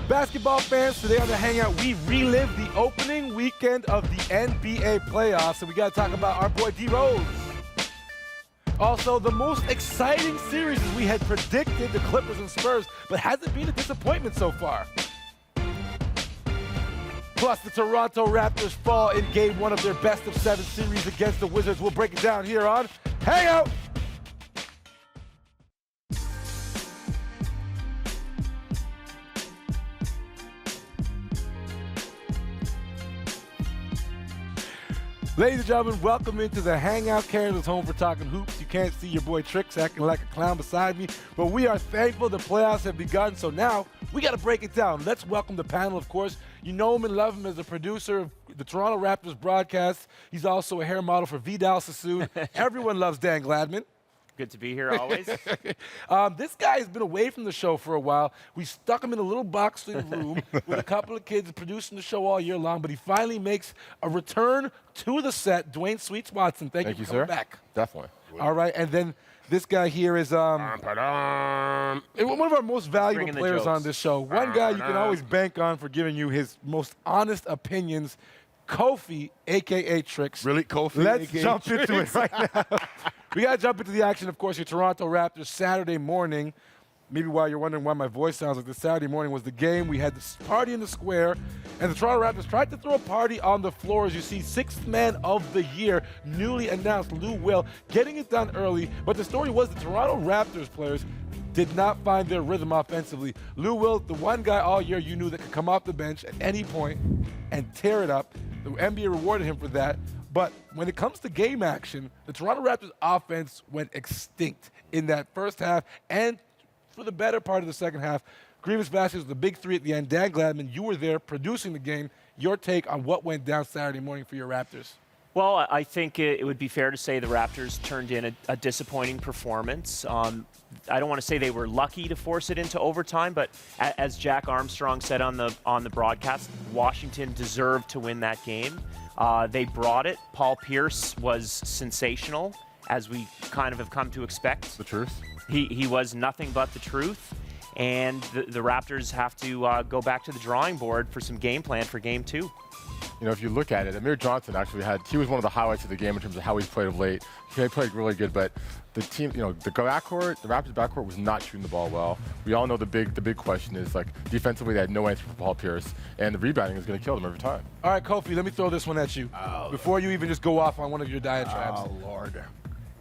Basketball fans, today on the Hangout, we relive the opening weekend of the NBA playoffs, and we got to talk about our boy D Rose. Also, the most exciting series as we had predicted, the Clippers and Spurs, but hasn't been a disappointment so far. Plus, the Toronto Raptors fall in Game 1 of their best-of-7 series against the Wizards. We'll break it down here on Hangout. Ladies and gentlemen, welcome into the Hangout. Canada's home for talking hoops. You can't see your boy Tricks acting like a clown beside me, but we are thankful the playoffs have begun, so now we got to break it down. Let's welcome the panel, of course. You know him and love him as a producer of the Toronto Raptors broadcast. He's also a hair model for Vidal Sassoon. Everyone loves Dan Gladman. Good to be here always. This guy has been away from the show for a while. We stuck him in a little boxed-in room with a couple of kids producing the show all year long, but he finally makes a return to the set. Dwayne Sweets Watson, thank you for coming back. Definitely. All right, and then this guy here is one of our most valuable players on this show. One guy you can always bank on for giving you his most honest opinions, Kofi, a.k.a. Tricks. Really, Kofi? Let's jump into it right now. We got to jump into the action, of course, your Toronto Raptors Saturday morning. Maybe while you're wondering why my voice sounds like this, Saturday morning was the game. We had this party in the square, and the Toronto Raptors tried to throw a party on the floor. As you see, sixth man of the year, newly announced Lou Will, getting it done early. But the story was the Toronto Raptors players did not find their rhythm offensively. Lou Will, the one guy all year you knew that could come off the bench at any point and tear it up. The NBA rewarded him for that. But when it comes to game action, the Toronto Raptors offense went extinct in that first half and for the better part of the second half. Grievous Vasquez was the big three at the end. Dan Gladman, you were there producing the game. Your take on what went down Saturday morning for your Raptors? Well, I think it would be fair to say the Raptors turned in a disappointing performance. I don't want to say they were lucky to force it into overtime, but as Jack Armstrong said on the broadcast, Washington deserved to win that game. They brought it. Paul Pierce was sensational, as we kind of have come to expect. The truth. He was nothing but the truth. And the Raptors have to go back to the drawing board for some game plan for Game 2. You know, if you look at it, Amir Johnson actually he was one of the highlights of the game in terms of how he's played of late. He played really good, but the team, the Raptors backcourt was not shooting the ball well. We all know the big question is, like, defensively they had no answer for Paul Pierce, and the rebounding is going to kill them every time. All right, Kofi, let me throw this one at you before you even just go off on one of your diatribes. Oh, Lord.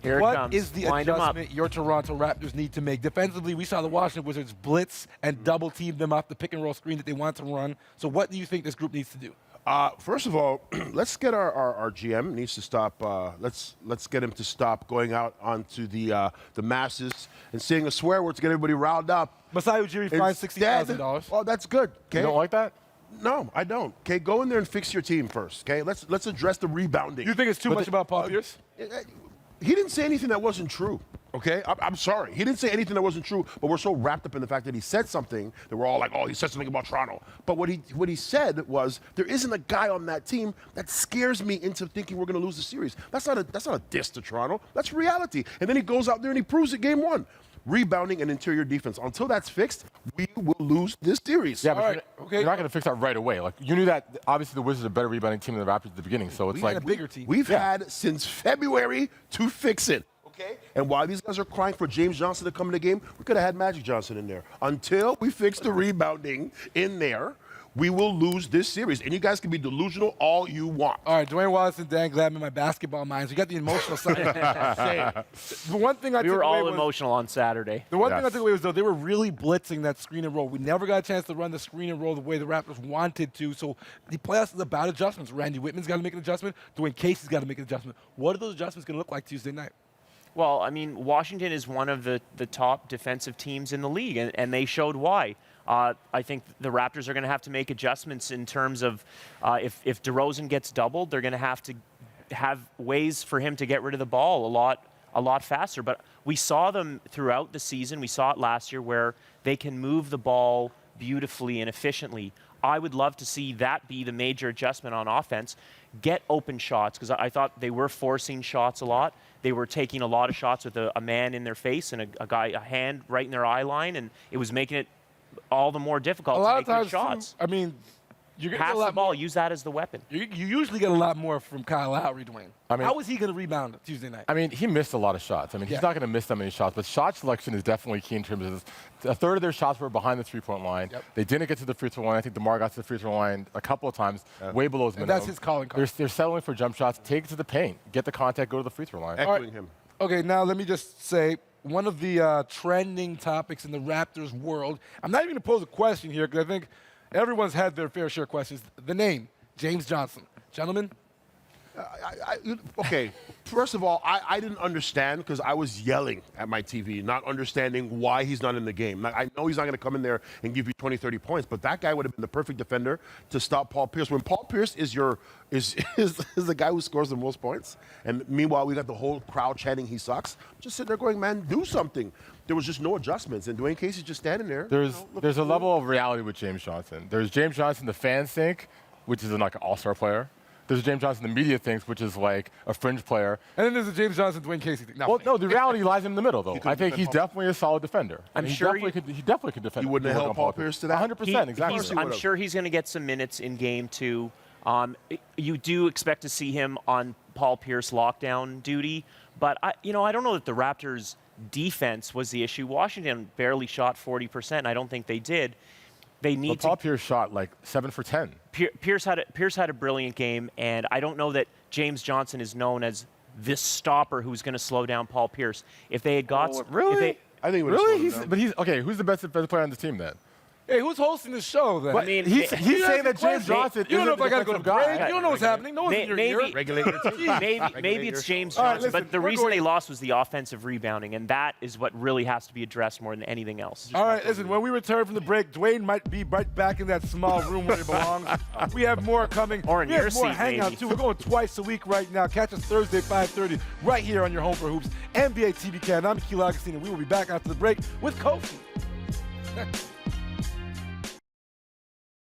Here it What comes. is the Wind 'em up. adjustment your Toronto Raptors need to make? Defensively, we saw the Washington Wizards blitz and double-team them off the pick-and-roll screen that they want to run. So what do you think this group needs to do? First of all, let's get our GM needs to stop. Let's get him to stop going out onto the masses and saying a swear word to get everybody riled up. Masai Ujiri fined $60,000. Oh, that's good. Okay. You don't like that? No, I don't. Okay, go in there and fix your team first. Okay, let's address the rebounding. You think it's too much about Paul Pierce? He didn't say anything that wasn't true. Okay, I'm sorry. He didn't say anything that wasn't true, but we're so wrapped up in the fact that he said something that we're all like, oh, he said something about Toronto. But what he said was, there isn't a guy on that team that scares me into thinking we're going to lose the series. That's not a diss to Toronto. That's reality. And then he goes out there and he proves it Game 1. Rebounding and interior defense. Until that's fixed, we will lose this series. Yeah, but right, you're not going to fix that right away. Like, you knew that obviously the Wizards are a better rebounding team than the Raptors at the beginning, so it's We like had a bigger team. We've had since February to fix it. Okay? And while these guys are crying for James Johnson to come in the game, we could have had Magic Johnson in there. Until we fix the rebounding in there, we will lose this series. And you guys can be delusional all you want. All right, Dwayne Wallace and Dan Gladman, my basketball minds. You got the emotional side. The one thing I We took were away all was, emotional on Saturday. The one thing I took away was, though, they were really blitzing that screen and roll. We never got a chance to run the screen and roll the way the Raptors wanted to. So the playoffs is about adjustments. Randy Whitman's got to make an adjustment. Dwayne Casey's got to make an adjustment. What are those adjustments going to look like Tuesday night? Well, I mean, Washington is one of the top defensive teams in the league, and they showed why. I think the Raptors are going to have to make adjustments in terms of if DeRozan gets doubled, they're going to have ways for him to get rid of the ball a lot faster. But we saw them throughout the season. We saw it last year where they can move the ball beautifully and efficiently. I would love to see that be the major adjustment on offense. Get open shots, because I thought they were forcing shots a lot. They were taking a lot of shots with a man in their face and a hand right in their eye line, and it was making it all the more difficult A to lot make of good times, shots. I mean, you're going to get Pass a the lot ball, more. use that as the weapon. You usually get a lot more from Kyle Lowry, Dwayne. I mean- how is he going to rebound Tuesday night? I mean, he missed a lot of shots. I mean, Yeah. he's not going to miss that many shots, but shot selection is definitely key in terms of a third of their shots were behind the three-point line. Yep. They didn't get to the free throw line. I think DeMar got to the free throw line a couple of times, way below his And minimum. that's his calling card. They're settling for jump shots. Take it to the paint. Get the contact. Go to the free throw line. Echoing him. Okay, now let me just say one of the trending topics in the Raptors world. I'm not even going to pose a question here because I think everyone's had their fair share of questions. The name, James Johnson. Gentlemen? Okay, first of all, I didn't understand because I was yelling at my TV, not understanding why he's not in the game. I know he's not going to come in there and give you 20, 30 points, but that guy would have been the perfect defender to stop Paul Pierce. When Paul Pierce is the guy who scores the most points, and meanwhile we got the whole crowd chanting he sucks, I'm just sitting there going, man, do something. There was just no adjustments, and Dwayne Casey's just standing there. There's a level of reality with James Johnson. There's James Johnson, the fans think, which is like an all-star player. There's James Johnson, the media thinks, which is like a fringe player. And then there's the James Johnson, Dwayne Casey thing. Well, no, the reality lies in the middle, though. I think defend he's Paul. definitely a solid defender. I'm he sure definitely could defend. He wouldn't have work held on Paul Pierce to that? 100%, exactly. I'm sure he's going to get some minutes in game 2. You do expect to see him on Paul Pierce lockdown duty, but I don't know that the Raptors' defense was the issue. Washington barely shot 40%. I don't think they did. They need But Paul Pierce shot like 7 for 10. Pierce had a brilliant game, and I don't know that James Johnson is known as this stopper who's going to slow down Paul Pierce. If they had got Really? I think he would have Really? slowed him down. But he's okay. Who's the best defensive player on the team then? Hey, who's hosting the show then? I mean, He's saying that James Johnson you don't know if isn't I got to go to the defensive break. guy. You don't know what's happening. No one's in your ear. Regulate your team. maybe it's James All right, Johnson, listen, but the we're reason going- they lost was the offensive rebounding, and that is what really has to be addressed more than anything else. All right, listen, when we return from the break, Dwayne might be right back in that small room where he belongs. We have more coming. Or in we your have more seat, Hangout, maybe. too. We're going twice a week right now. Catch us Thursday, 5:30, right here on your home for hoops. NBA TV Can. I'm Keil Augustine, and we will be back after the break with Kofi.